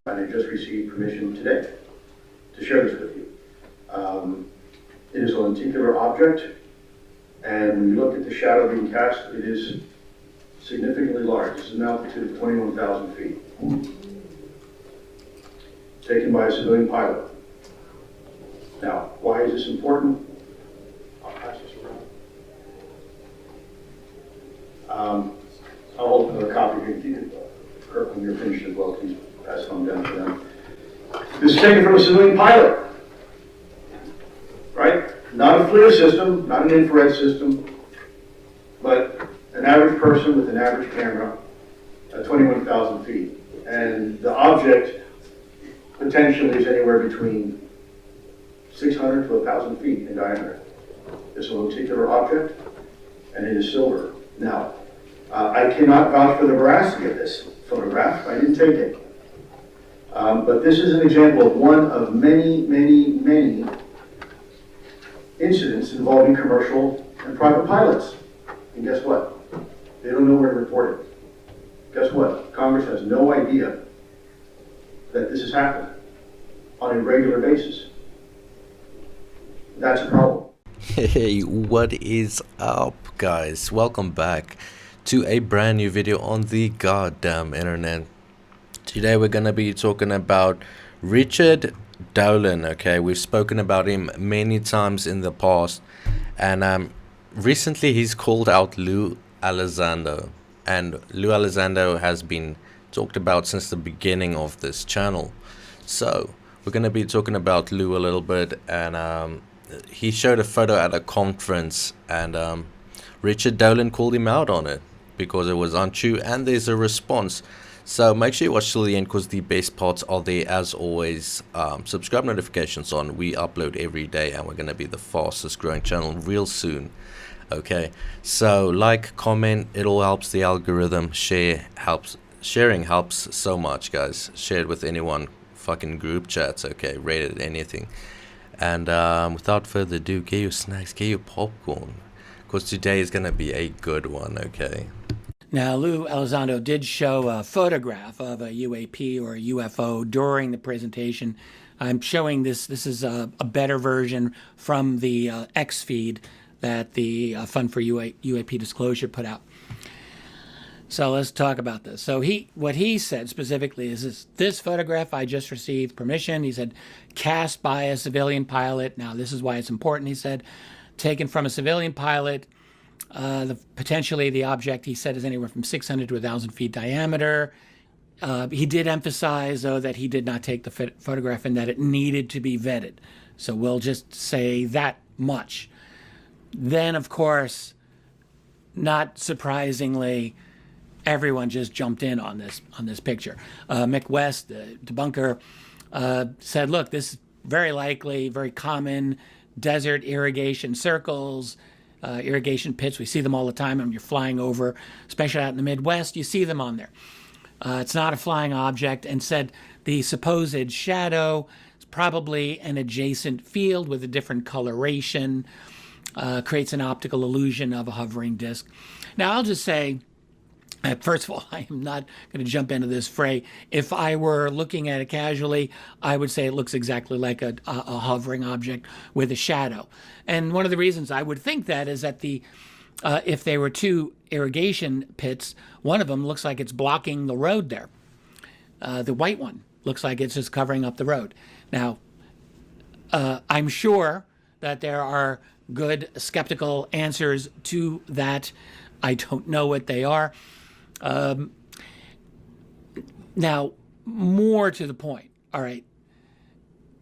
and I just received permission today to share this with you. It is a lenticular object, and when you look at the shadow being cast, it is significantly large. This is an altitude of 21,000 feet. Taken by a civilian pilot. Now, why is this important? I'll pass this around. I'll hold another copy here. Kirk, when you're finished as well, please pass it on down to them. This is taken from a civilian pilot. Right? Not a FLIR system, not an infrared system, but an average person with an average camera at 21,000 feet. And the object potentially is anywhere between 600 to 1,000 feet in diameter. It's a lenticular object, and it is silver. Now, I cannot vouch for the veracity of this photograph. I didn't take it. But this is an example of one of many, many, many incidents involving commercial and private pilots. And guess what? They don't know where to report it. Guess what? Congress has no idea that this is happening on a regular basis. That's a problem. Hey, what is up, guys? Welcome back to a brand new video on the goddamn internet. Today we're gonna be talking about Richard Dolan. Okay, we've spoken about him many times in the past, and recently he's called out Luis Elizondo, and Luis Elizondo has been talked about since the beginning of this channel. So we're gonna be talking about Lou a little bit, and he showed a photo at a conference, and Richard Dolan called him out on it because it was untrue, and there's a response. So make sure you watch till the end, because the best parts are there as always. Subscribe, notifications on. We upload every day, and we're going to be the fastest growing channel real soon. Okay, so like, comment, it all helps the algorithm. Sharing helps so much, guys. Share it with anyone. Fucking group chats, okay, rate it, anything. And without further ado, get your snacks, get your popcorn, because today is going to be a good one. Okay. Now, Luis Elizondo did show a photograph of a UAP or a UFO during the presentation. I'm showing this. This is a better version from the X feed that the Fund for UAP Disclosure put out. So let's talk about this. So what he said specifically is this photograph I just received permission. He said, cast by a civilian pilot. Now, this is why it's important. He said, taken from a civilian pilot. Potentially the object, he said, is anywhere from 600 to 1,000 feet diameter. He did emphasize, though, that he did not take the photograph and that it needed to be vetted. So we'll just say that much. Then, of course, not surprisingly, everyone just jumped in on this picture. Mick West, the debunker, said, look, this is very likely, very common desert irrigation circles, irrigation pits. We see them all the time when you're flying over, especially out in the Midwest. You see them on there. It's not a flying object, and said the supposed shadow is probably an adjacent field with a different coloration, creates an optical illusion of a hovering disk. Now, I'll just say, first of all, I am not going to jump into this fray. If I were looking at it casually, I would say it looks exactly like a hovering object with a shadow. And one of the reasons I would think that is that if there were two irrigation pits, one of them looks like it's blocking the road there. The white one looks like it's just covering up the road. Now, I'm sure that there are good skeptical answers to that. I don't know what they are. Now, more to the point, all right,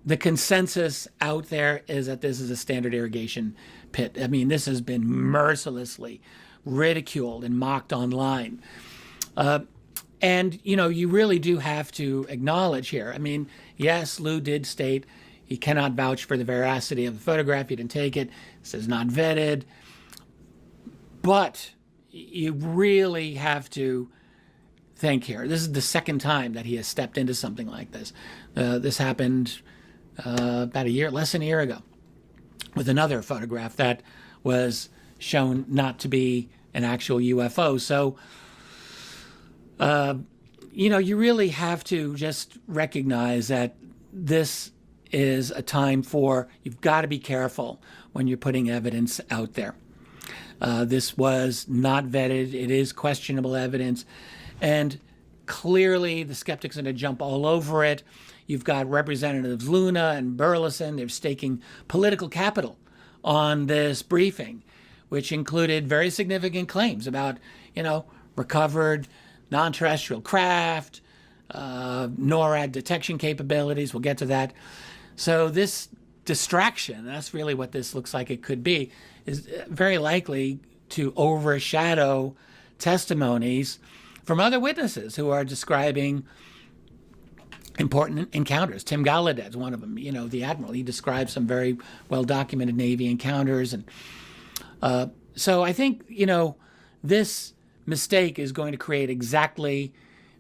the consensus out there is that this is a standard irrigation pit. I mean, this has been mercilessly ridiculed and mocked online. And, you know, you really do have to acknowledge here. I mean, yes, Lou did state he cannot vouch for the veracity of the photograph. He didn't take it. It says not vetted. But you really have to think here. This is the second time that he has stepped into something like this. This happened about less than a year ago, with another photograph that was shown not to be an actual UFO. So you really have to just recognize that this is a time for, you've got to be careful when you're putting evidence out there. This was not vetted. It is questionable evidence. And clearly the skeptics are going to jump all over it. You've got Representatives Luna and Burleson. They're staking political capital on this briefing, which included very significant claims about, recovered non-terrestrial craft, NORAD detection capabilities. We'll get to that. So this distraction, that's really what this looks like it could be, is very likely to overshadow testimonies from other witnesses who are describing important encounters. Tim Gallaudet's one of them, the Admiral. He describes some very well-documented Navy encounters. And so I think, this mistake is going to create exactly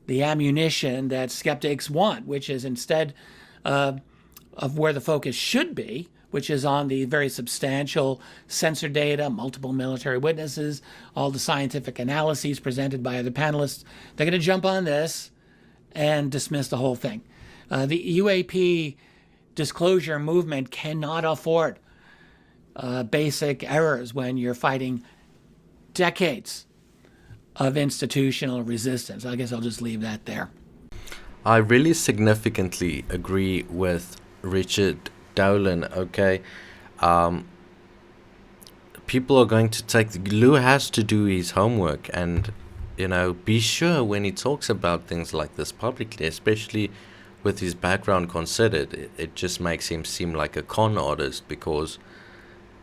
the ammunition that skeptics want, which is instead of where the focus should be, which is on the very substantial sensor data, multiple military witnesses, all the scientific analyses presented by other panelists. They're going to jump on this and dismiss the whole thing. The UAP disclosure movement cannot afford basic errors when you're fighting decades of institutional resistance. I guess I'll just leave that there. I really significantly agree with Richard Dolan, okay? People are going to Lou has to do his homework and, be sure when he talks about things like this publicly, especially with his background considered, it just makes him seem like a con artist, because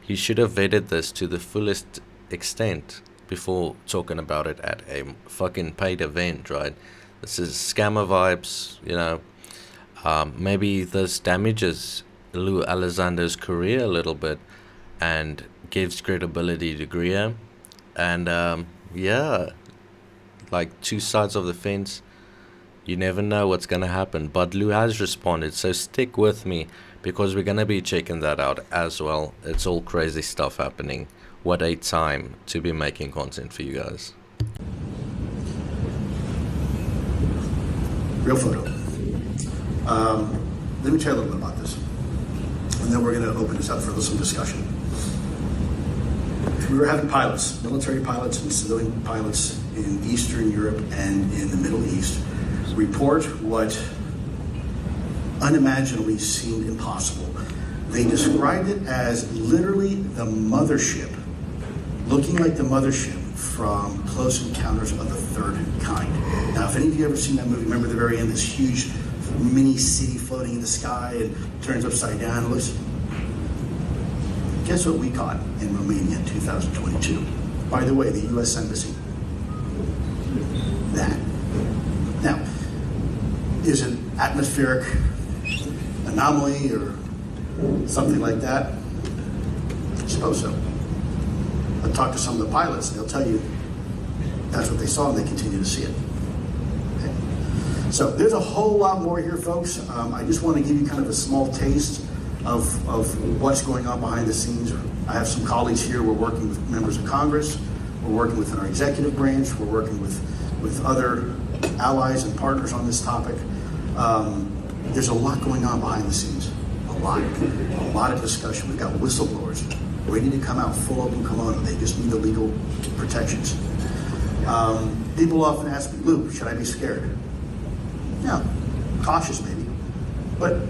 he should have vetted this to the fullest extent before talking about it at a fucking paid event, right? This is scammer vibes, maybe this damages Lou Elizondo's career a little bit and gives credibility to Greer. And like two sides of the fence, you never know what's going to happen. But Lou has responded, so stick with me, because we're going to be checking that out as well. It's all crazy stuff happening. What a time to be making content for you guys. Real photo. Let me tell you a little bit about this, and then we're going to open this up for some discussion. We were having pilots, military pilots and civilian pilots in Eastern Europe and in the Middle East, report what unimaginably seemed impossible. They described it as literally the mothership, looking like the mothership from Close Encounters of the Third Kind. Now, if any of you ever seen that movie, remember at the very end, this huge mini city floating in the sky and turns upside down. It looks. Guess what we caught in Romania in 2022? By the way, the U.S. Embassy. That. Now, is it atmospheric anomaly or something like that? I suppose so. I talked to some of the pilots, and they'll tell you that's what they saw, and they continue to see it. Okay. So there's a whole lot more here, folks. I just want to give you kind of a small taste of what's going on behind the scenes. I have some colleagues here. We're working with members of Congress. We're working within our executive branch. We're working with other allies and partners on this topic. There's a lot going on behind the scenes. A lot of discussion. We've got whistleblowers ready to come out full open kimono. They just need the legal protections. People often ask me, Lou, should I be scared? Yeah, cautious maybe, but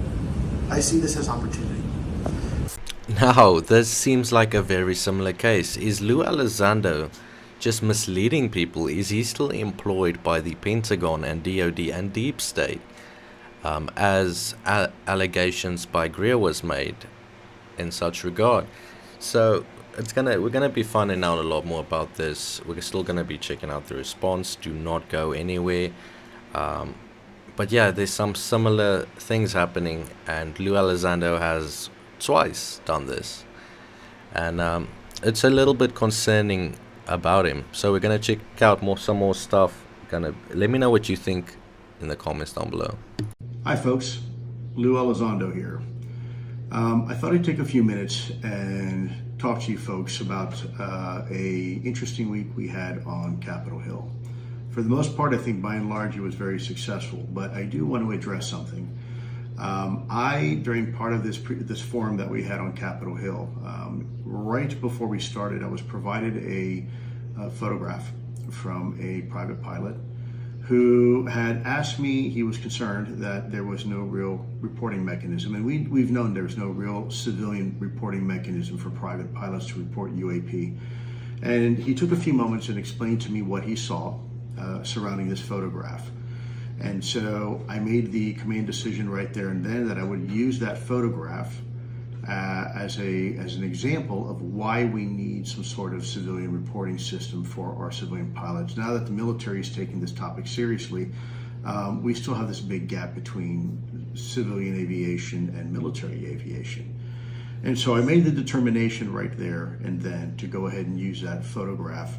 I see this as opportunity. Now, this seems like a very similar case. Is Lou Elizondo just misleading people? Is he still employed by the Pentagon and DOD and Deep State, as allegations by Greer was made in such regard? So we're gonna be finding out a lot more about this. We're still gonna be checking out the response. Do not go anywhere. But yeah, there's some similar things happening, and Lou Elizondo has twice done this, and it's a little bit concerning about him. So we're gonna check out some more stuff. Let me know what you think in the comments down below. Hi folks, Lou Elizondo here. I thought I'd take a few minutes and talk to you folks about a interesting week we had on Capitol Hill. For the most part, I think by and large it was very successful, but I do want to address something. During part of this forum that we had on Capitol Hill, right before we started, I was provided a photograph from a private pilot who had asked me, he was concerned that there was no real reporting mechanism, and we've known there's no real civilian reporting mechanism for private pilots to report UAP. And he took a few moments and explained to me what he saw surrounding this photograph. And so I made the command decision right there and then that I would use that photograph as an example of why we need some sort of civilian reporting system for our civilian pilots. Now that the military is taking this topic seriously, we still have this big gap between civilian aviation and military aviation. And so I made the determination right there and then to go ahead and use that photograph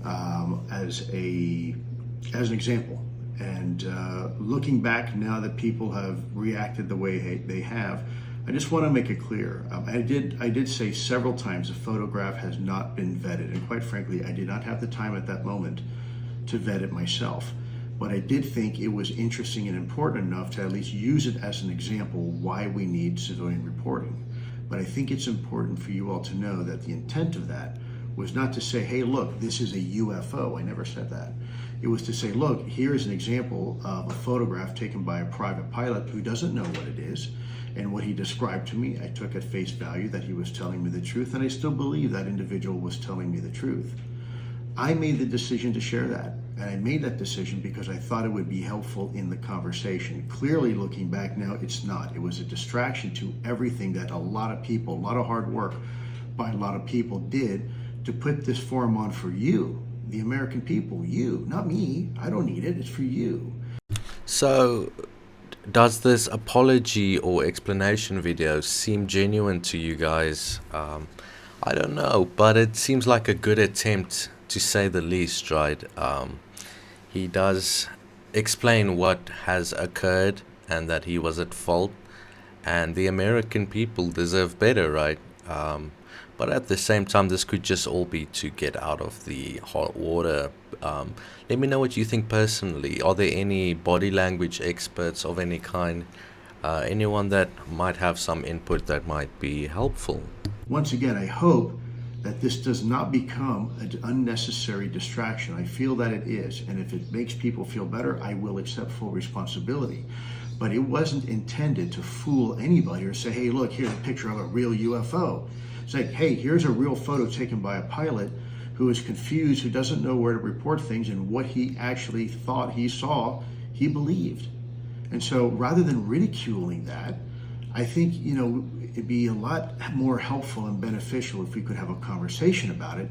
as an example. And looking back now that people have reacted the way they have, I just want to make it clear. I did say several times the photograph has not been vetted, and quite frankly, I did not have the time at that moment to vet it myself. But I did think it was interesting and important enough to at least use it as an example why we need civilian reporting. But I think it's important for you all to know that the intent of that was not to say, hey, look, this is a UFO. I never said that. It was to say, look, here's an example of a photograph taken by a private pilot who doesn't know what it is. And what he described to me, I took at face value that he was telling me the truth, and I still believe that individual was telling me the truth. I made the decision to share that, and I made that decision because I thought it would be helpful in the conversation. Clearly, looking back now, it's not. It was a distraction to everything that a lot of people, a lot of hard work by a lot of people did to put this forum on for you, the American people, you, not me. I don't need it, it's for you. So, does this apology or explanation video seem genuine to you guys? I don't know, but it seems like a good attempt to say the least, right? He does explain what has occurred and that he was at fault, and the American people deserve better, right? But at the same time, this could just all be to get out of the hot water. Let me know what you think personally. Are there any body language experts of any kind? Anyone that might have some input that might be helpful? Once again, I hope that this does not become an unnecessary distraction. I feel that it is, and if it makes people feel better, I will accept full responsibility. But it wasn't intended to fool anybody or say, hey, look, here's a picture of a real UFO. It's like, hey, here's a real photo taken by a pilot who is confused, who doesn't know where to report things, and what he actually thought he saw, he believed. And so rather than ridiculing that, I think, it'd be a lot more helpful and beneficial if we could have a conversation about it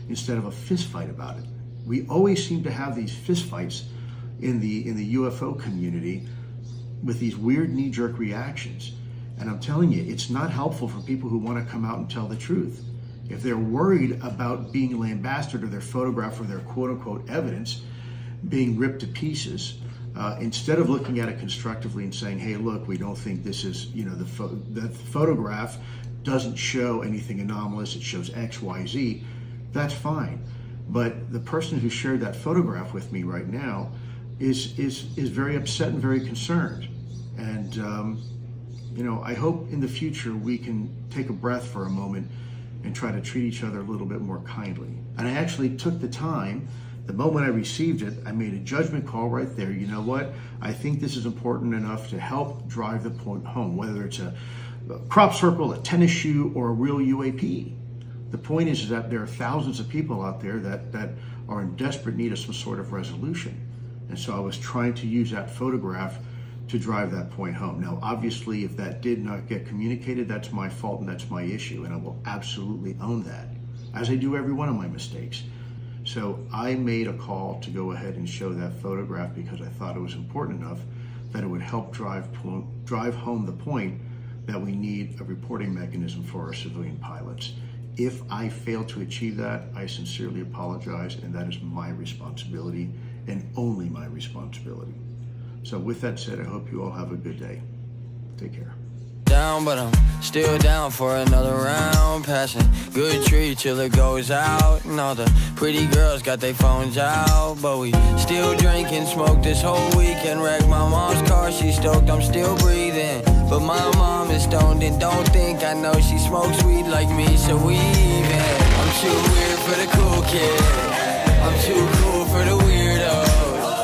instead of a fist fight about it. We always seem to have these fist fights in the UFO community with these weird knee-jerk reactions. And I'm telling you, it's not helpful for people who want to come out and tell the truth. If they're worried about being lambasted or their photograph or their quote-unquote evidence being ripped to pieces, instead of looking at it constructively and saying, hey, look, we don't think this is, the photograph doesn't show anything anomalous, it shows X, Y, Z, that's fine. But the person who shared that photograph with me right now is very upset and very concerned. And, I hope in the future we can take a breath for a moment and try to treat each other a little bit more kindly. And I actually took the time, the moment I received it, I made a judgment call right there. You know what? I think this is important enough to help drive the point home, whether it's a crop circle, a tennis shoe, or a real UAP. The point is that there are thousands of people out there that are in desperate need of some sort of resolution. And so I was trying to use that photograph to drive that point home. Now, obviously, if that did not get communicated, that's my fault and that's my issue, and I will absolutely own that, as I do every one of my mistakes. So I made a call to go ahead and show that photograph because I thought it was important enough that it would help drive home the point that we need a reporting mechanism for our civilian pilots. If I fail to achieve that, I sincerely apologize, and that is my responsibility and only my responsibility. So with that said, I hope you all have a good day. Take care. down, but I'm still down for another round. Passing good tree till it goes out. And all the pretty girls got their phones out. But we still drink and smoke this whole weekend. Wreck my mom's car, she stoked, I'm still breathing. But my mom is stoned and don't think I know she smokes weed like me, so we even. I'm too weird for the cool kid.